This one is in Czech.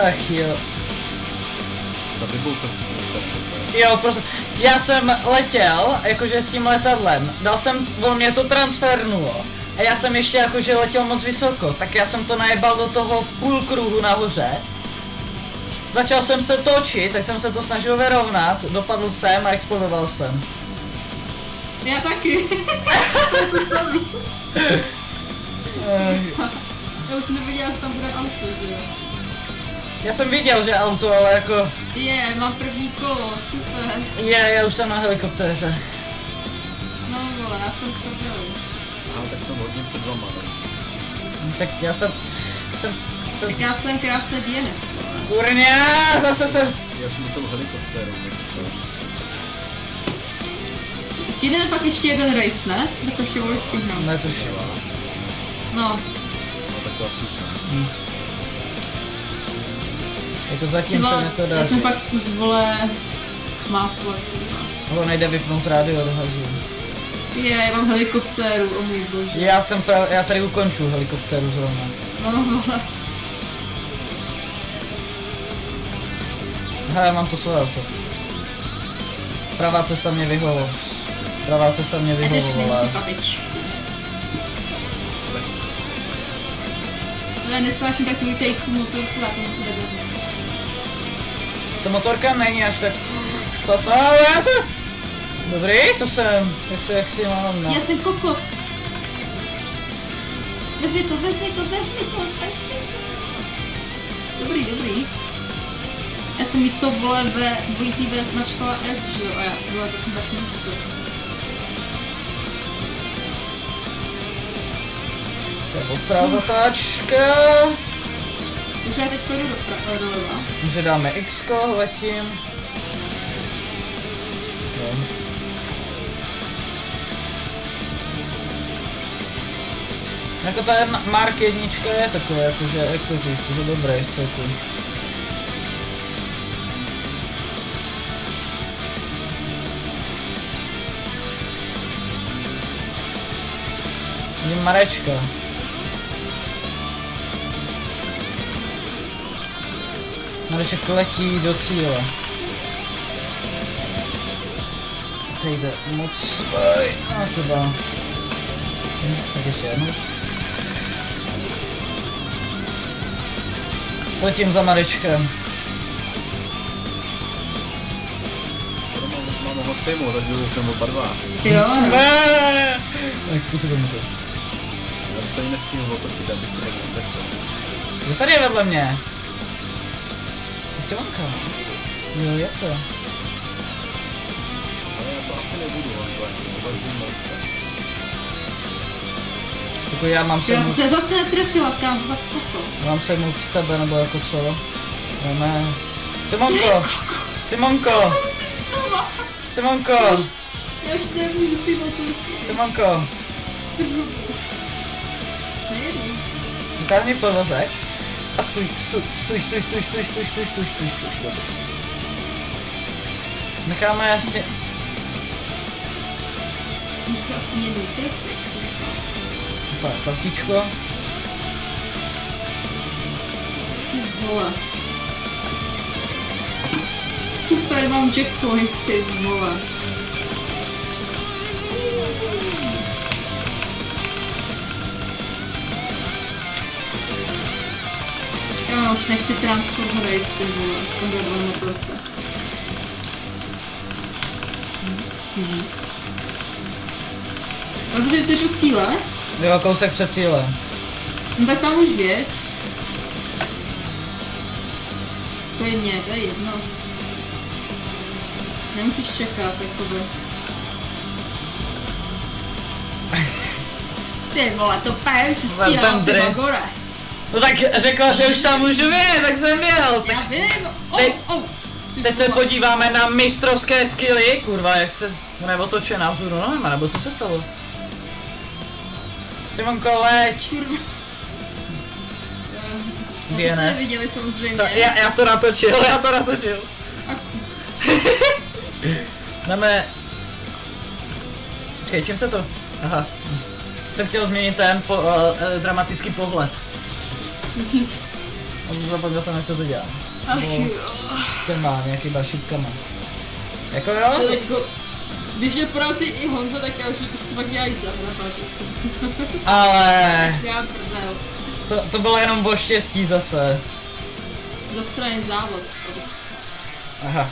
Ach jo. Ta vybouka. Jo, prostě, já jsem letěl, jakože s tím letadlem, on mě to transfernulo a já jsem ještě jakože letěl moc vysoko, tak já jsem to najebal do toho půlkruhu nahoře. Začal jsem se točit, tak jsem se to snažil vyrovnat, dopadl jsem a explodoval jsem. Já taky. To samý. Já už neviděla, že tam bude auto, že jo? Já jsem viděl, že auto, ale jako... Mám první kolo, super. Já už jsem na helikoptéře. No vole, já jsem to byl. Aha, tak jsem hodně před vama, ne? Tak já jsem... Tak já jsem krásně děne. Kurňa, zase jsem... Já jsem do toho helikoptéru, Ještě jdeme pak ještě jeden race, ne? Kde se ještě mohli stihnout. Netuším. No. No tak to asi už. Jako zatím se mi to Já daří. jsem pak kus vole máslo. Ono nejde vypnout rádio do hazu. Já mám helikoptéru, o můj bože. Já tady ukonču helikoptéru zrovna. No vole. Hele, mám to svoje auto. Pravá cesta mě vyhovovala. Pravá cesta mě vyhovovala. Ale nespáším takový takesy motorku, já to musím dobře. Ta motorka není až tak špatná, ale já jsem... Dobrý, to jsem... Jak si mám na... Já jsem koko. Vezmi to. Dobrý. Já jsem místo vole ve dvojitý V značkala S, že jo, a já vole to jsem tak místo. To je ostrá zatáčka. Už já teď půjdu doleva. Že dáme X-ko, letím. Okay. Jako ta Mark 1 je takové, jakože, jak to říct, že dobré v celku. Vidím Marečka. Mareček letí do cíle. Teď jde moc... A to dá. Tak ještě jednou. Letím za Marečkem. Mám ho stejnou, takže už jsem oba dva. Jo, no. Ne. Tak způsobem to. Já stejně nestihnu otočit, abych to nebyl. Kdo tady je vedle mě? Ty jsi Vanka. Jo, je to. Ale já to asi nebudu, on to ani nevažím moc. Jako já mám Já semnout... se zase netresila, kam za koko. Mám semnout tebe, nebo jako co? No ne. Simonko! Simonko! Já už nemůžu ty motorky. Simonko! Nejedu. Ukáž mi podvozek. A stůj. Dobrý. Necháme si... Musím aspoň jednou trefit. Tak, partičko. Vole. Super, mám checkpoint, ty vole. Já už nechci transport hrajit, ty vole, s tom dole motorka. A ty jsi u cíle? Jo, kousek před cílem. No tak tam už věď. To je jedno. Nemusíš čekat, jakoby. Ty vole, to pájem si stíhal ty magore. No tak řekl, že už tam můžu jet, tak jsem jel. Já vím, Teď se podíváme na mistrovské skilly, kurva, jak se neotočená vzhůru nohama, nebo co se stalo? Simonko, leď! Kurva. To neviděli samozřejmě. Já to natočil. Dáme... Počkej, čím se to? Aha. Jsem chtěl změnit ten dramatický pohled. Zapomněl jsem, jak se to dělá. Ach No. jo. Ten má nějakýma šipkama. Jako jo? Jako, když je porazí i Honza, tak já už to pak dělají zahrabáky. Ale Já prdel. to bylo jenom o štěstí zase. Zastřelený závod. Aha.